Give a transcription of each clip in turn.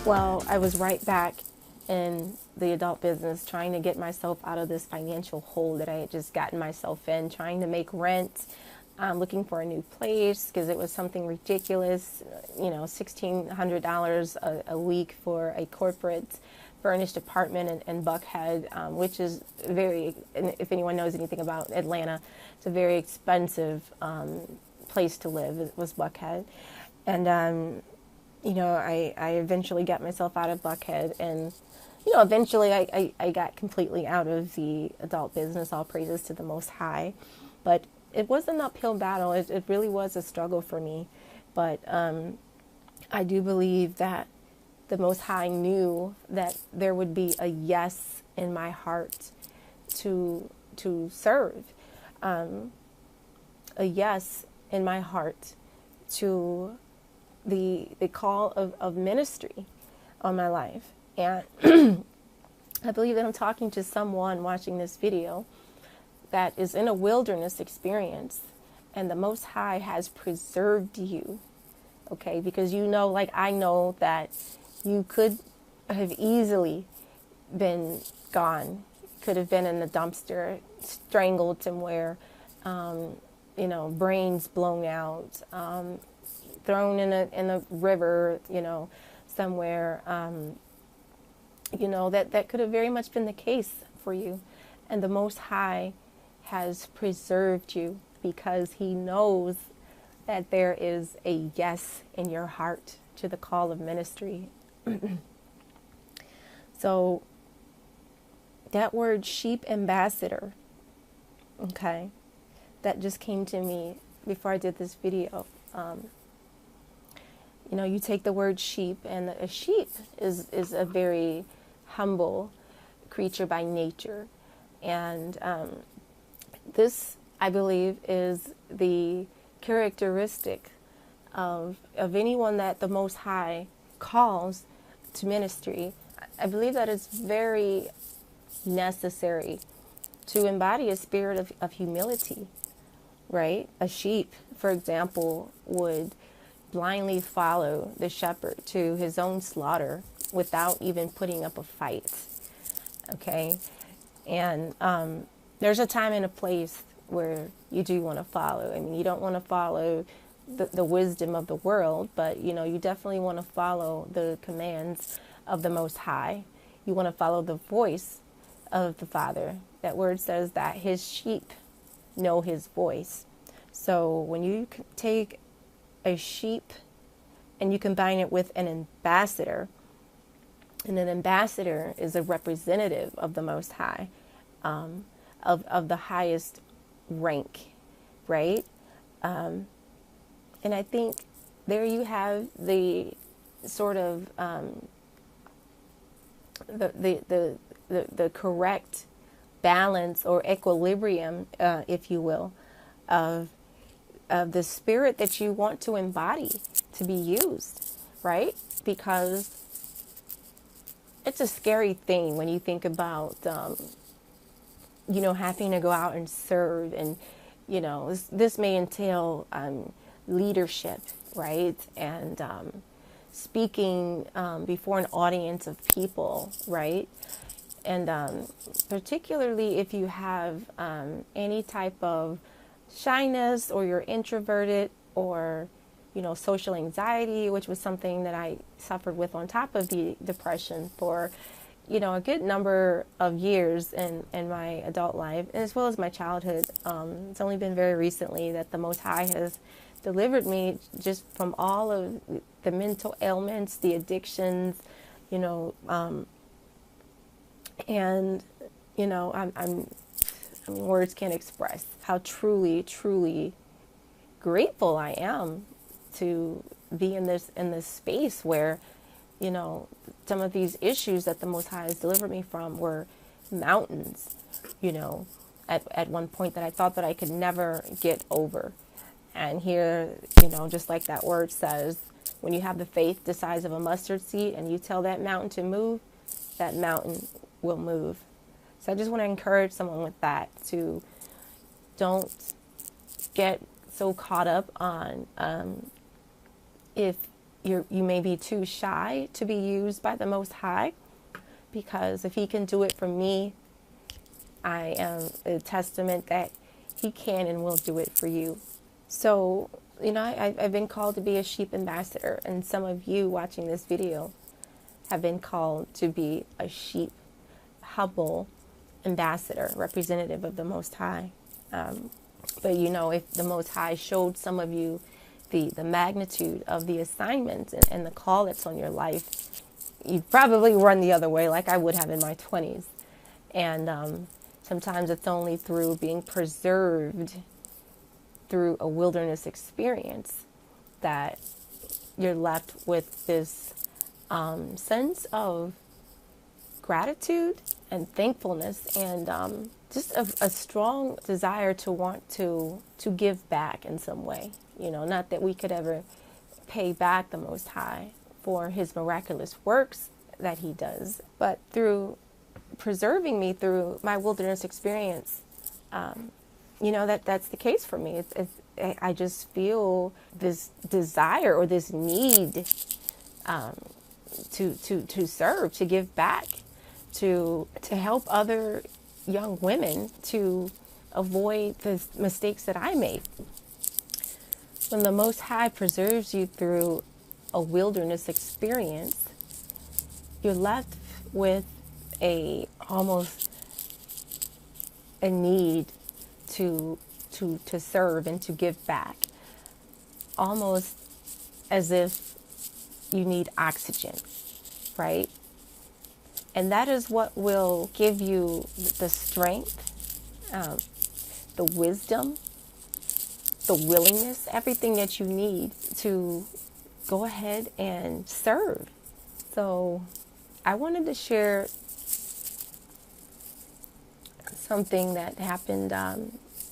Well, I was right back in the adult business trying to get myself out of this financial hole that I had just gotten myself in, trying to make rent, looking for a new place because it was something ridiculous, $1,600 a week for a corporate furnished apartment in Buckhead, which is very, if anyone knows anything about Atlanta, it's a very expensive place to live. It was Buckhead. And I eventually got myself out of Buckhead, and eventually I got completely out of the adult business. All praises to the Most High. But it was an uphill battle. It really was a struggle for me. But I do believe that the Most High knew that there would be a yes in my heart to serve, a yes in my heart to the call of ministry on my life. And I believe that I'm talking to someone watching this video that is in a wilderness experience, and the Most High has preserved you, okay? Because like I know that you could have easily been gone, could have been in the dumpster, strangled somewhere, brains blown out, thrown in a river, somewhere, that could have very much been the case for you. And the Most High has preserved you because He knows that there is a yes in your heart to the call of ministry. So that word sheep ambassador, okay, that just came to me before I did this video. You take the word sheep, and a sheep is a very humble creature by nature. And this, I believe, is the characteristic of anyone that the Most High calls to ministry. I believe that it's very necessary to embody a spirit of humility, right? A sheep, for example, would blindly follow the shepherd to his own slaughter without even putting up a fight, okay? And there's a time and a place where you do want to follow. I mean, you don't want to follow the wisdom of the world, but, you definitely want to follow the commands of the Most High. You want to follow the voice of the Father. That word says that His sheep know His voice. So when you take a sheep and you combine it with an ambassador, and an ambassador is a representative of the Most High, of the highest rank, right? And I think there you have the sort of the correct balance or equilibrium, if you will, of the spirit that you want to embody to be used, right? Because it's a scary thing when you think about, having to go out and serve, and, this may entail leadership, right? And speaking before an audience of people, right? And particularly if you have any type of shyness, or you're introverted, or social anxiety, which was something that I suffered with on top of the depression for a good number of years in my adult life, as well as my childhood. It's only been very recently that the Most High has delivered me just from all of the mental ailments, the addictions, and words can't express how truly, truly grateful I am to be in this space where, some of these issues that the Most High has delivered me from were mountains, at one point that I thought that I could never get over. And here, just like that word says, when you have the faith the size of a mustard seed and you tell that mountain to move, that mountain will move. So I just want to encourage someone with that to don't get so caught up on if you may be too shy to be used by the Most High, because if he can do it for me, I am a testament that he can and will do it for you. So, I've been called to be a sheep ambassador, and some of you watching this video have been called to be a sheep, humble ambassador, representative of the Most High. But if the Most High showed some of you the magnitude of the assignment and the call that's on your life, you'd probably run the other way like I would have in my 20s. And sometimes it's only through being preserved through a wilderness experience that you're left with this sense of gratitude and thankfulness, and just a strong desire to want to give back in some way. Not that we could ever pay back the Most High for his miraculous works that he does, but through preserving me through my wilderness experience, that's the case for me. I just feel this desire or this need to serve, to give back, to help other young women to avoid the mistakes that I made. When the Most High preserves you through a wilderness experience, you're left with almost a need to serve and to give back, almost as if you need oxygen, right? And that is what will give you the strength, the wisdom, the willingness, everything that you need to go ahead and serve. So I wanted to share something that happened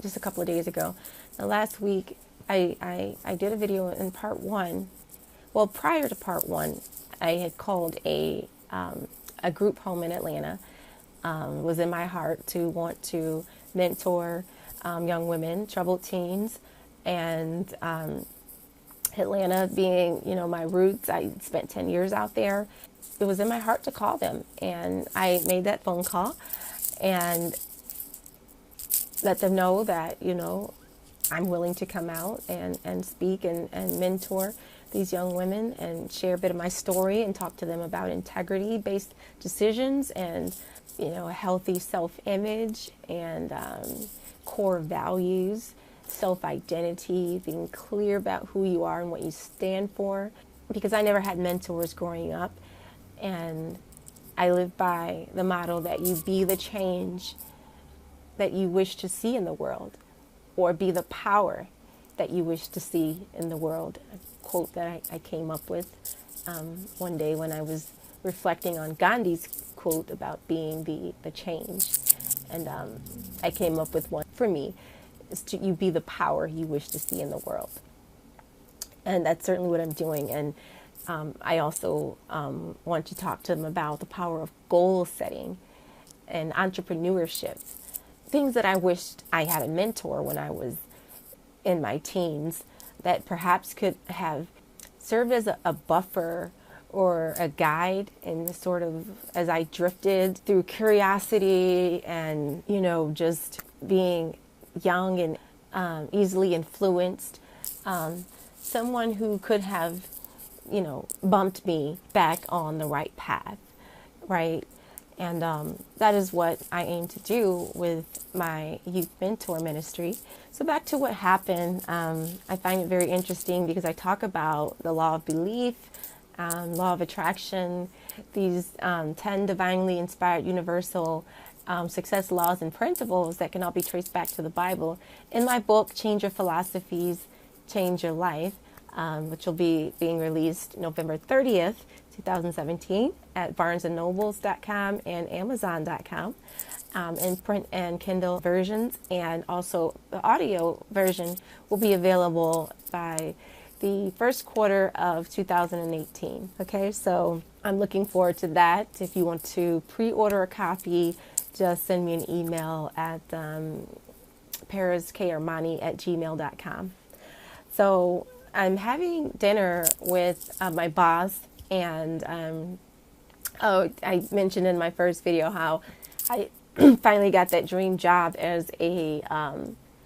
just a couple of days ago. Now, last week, I did a video in part one. Well, prior to part one, I had called a group home in Atlanta. It was in my heart to want to mentor young women, troubled teens, and Atlanta being, my roots. I spent 10 years out there. It was in my heart to call them, and I made that phone call and let them know that, I'm willing to come out and speak and mentor these young women and share a bit of my story and talk to them about integrity-based decisions and, a healthy self-image and core values, self-identity, being clear about who you are and what you stand for. Because I never had mentors growing up, and I live by the motto that you be the change that you wish to see in the world, or be the power that you wish to see in the world. A quote that I came up with one day when I was reflecting on Gandhi's quote about being the change. And I came up with one for me, is to you be the power you wish to see in the world. And that's certainly what I'm doing. And I also want to talk to them about the power of goal setting and entrepreneurship. Things that I wished I had a mentor when I was in my teens that perhaps could have served as a buffer or a guide, and sort of as I drifted through curiosity and, just being young and easily influenced. Someone who could have, bumped me back on the right path, right? And that is what I aim to do with my youth mentor ministry. So back to what happened, I find it very interesting because I talk about the law of belief, law of attraction, these 10 divinely inspired universal success laws and principles that can all be traced back to the Bible. In my book, Change Your Philosophies, Change Your Life, which will be being released November 30th, 2017 at barnesandnobles.com and amazon.com, in print and Kindle versions, and also the audio version will be available by the first quarter of 2018. Okay, so I'm looking forward to that. If you want to pre-order a copy, just send me an email at pariskarmani@gmail.com. So I'm having dinner with my boss, and I mentioned in my first video how I finally got that dream job as a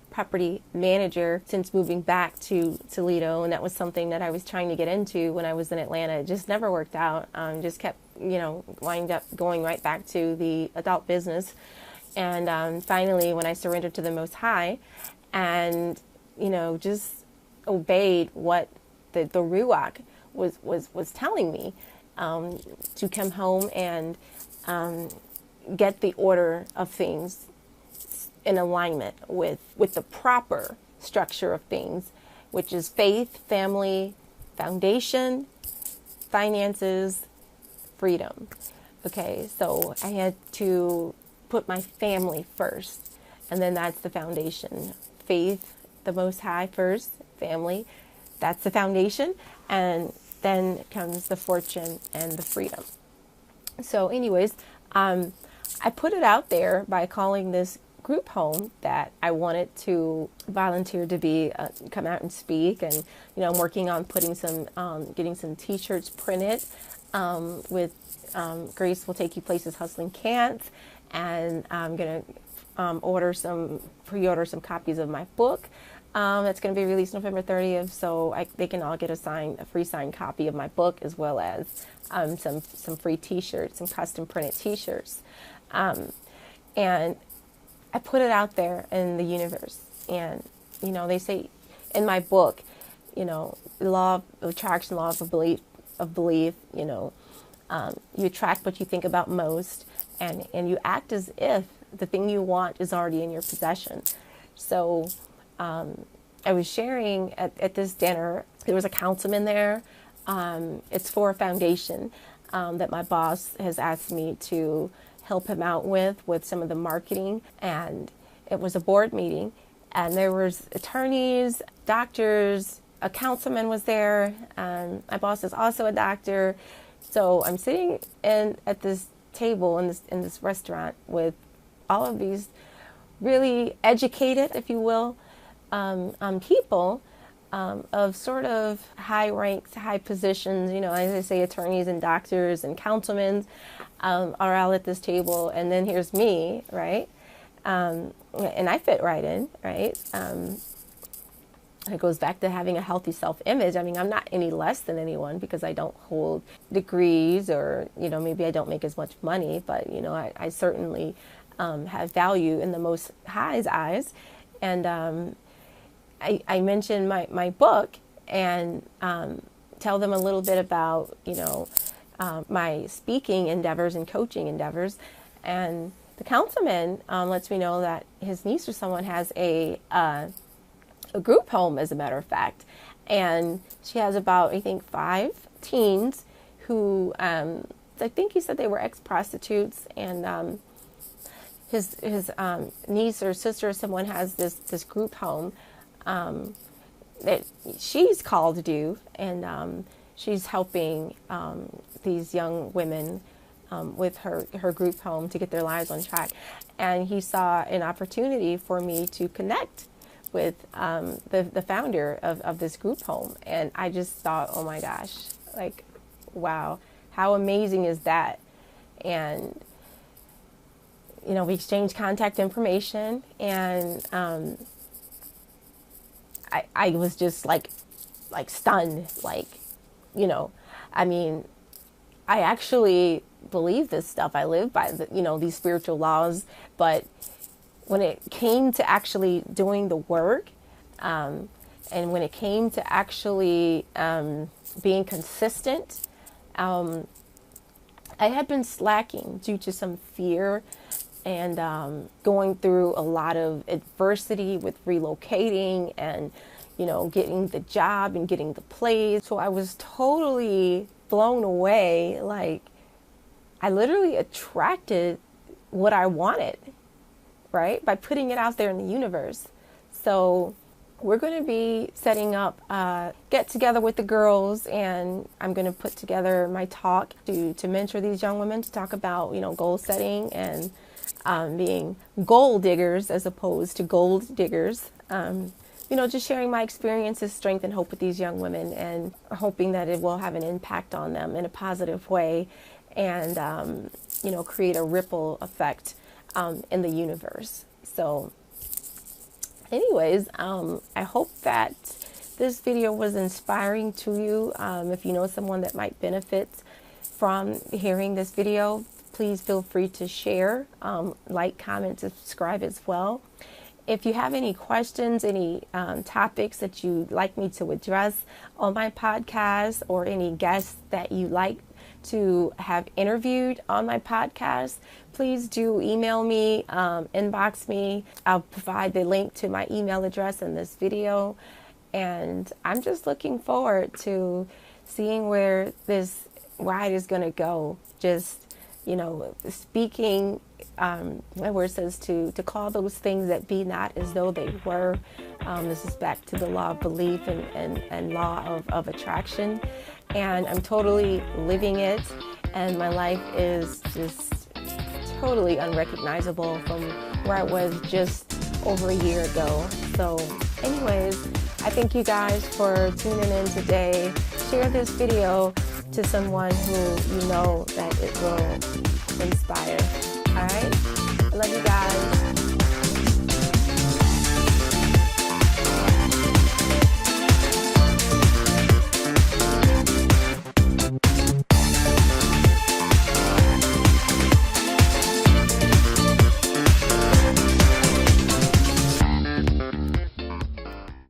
property manager since moving back to Toledo, and that was something that I was trying to get into when I was in Atlanta. It just never worked out. Just kept, wind up going right back to the adult business. And finally, when I surrendered to the Most High, and just obeyed what the Ruach was telling me, to come home and get the order of things in alignment with the proper structure of things, which is faith, family, foundation, finances, freedom. Okay, so I had to put my family first, and then that's the foundation. Faith, the Most High first, family, that's the foundation, and then comes the fortune and the freedom. So anyways, I put it out there by calling this group home that I wanted to volunteer to be, come out and speak. And, I'm working on putting some, getting some t-shirts printed, with, Grace will take you places hustling can't. And I'm going to, pre-order some copies of my book. That's going to be released November 30th. So they can all get a free signed copy of my book, as well as, some free t-shirts, some custom printed t-shirts. And I put it out there in the universe, and, they say in my book, the law of attraction, law of belief, you attract what you think about most, and you act as if the thing you want is already in your possession. So, I was sharing at this dinner, there was a councilman there. It's for a foundation, that my boss has asked me to help him out with some of the marketing. And it was a board meeting, and there was attorneys, doctors, a councilman was there. My boss is also a doctor. So I'm sitting at this table in this restaurant with all of these really educated, if you will, people, of sort of high ranks, high positions, as I say, attorneys and doctors and councilmen, are all at this table. And then here's me, right? And I fit right in, right? It goes back to having a healthy self-image. I mean, I'm not any less than anyone because I don't hold degrees, or, maybe I don't make as much money, but, I certainly have value in the Most High's eyes. And I mentioned my book, and tell them a little bit about, my speaking endeavors and coaching endeavors. And the councilman lets me know that his niece or someone has a group home, as a matter of fact. And she has about, I think, 5 teens who, I think he said they were ex-prostitutes, and his niece or sister or someone has this group home that she's called to do, and she's helping these young women with her group home to get their lives on track. And he saw an opportunity for me to connect with the founder of this group home. And I just thought, oh my gosh, like, wow, how amazing is that? And, we exchanged contact information, and I was just like stunned, I mean, I actually believe this stuff. I live by these spiritual laws, but when it came to actually doing the work, and when it came to actually being consistent, I had been slacking due to some fear, and going through a lot of adversity with relocating and, getting the job and getting the place. So I was totally blown away. Like, I literally attracted what I wanted, right? By putting it out there in the universe. So we're going to be setting up a get together with the girls, and I'm going to put together my talk to mentor these young women, to talk about, goal setting and being goal diggers as opposed to gold diggers. just sharing my experiences, strength, and hope with these young women, and hoping that it will have an impact on them in a positive way, and create a ripple effect in the universe. So anyways, I hope that this video was inspiring to you. If you know someone that might benefit from hearing this video, please feel free to share, like, comment, subscribe as well. If you have any questions, any topics that you'd like me to address on my podcast, or any guests that you'd like to have interviewed on my podcast, please do email me, inbox me. I'll provide the link to my email address in this video. And I'm just looking forward to seeing where this ride is going to go. Just, speaking where it says to call those things that be not as though they were. This is back to the law of belief and law of attraction. And I'm totally living it. And my life is just totally unrecognizable from where I was just over a year ago. So anyways, I thank you guys for tuning in today. Share this video to someone who you know that it will inspire. All right? I love you guys.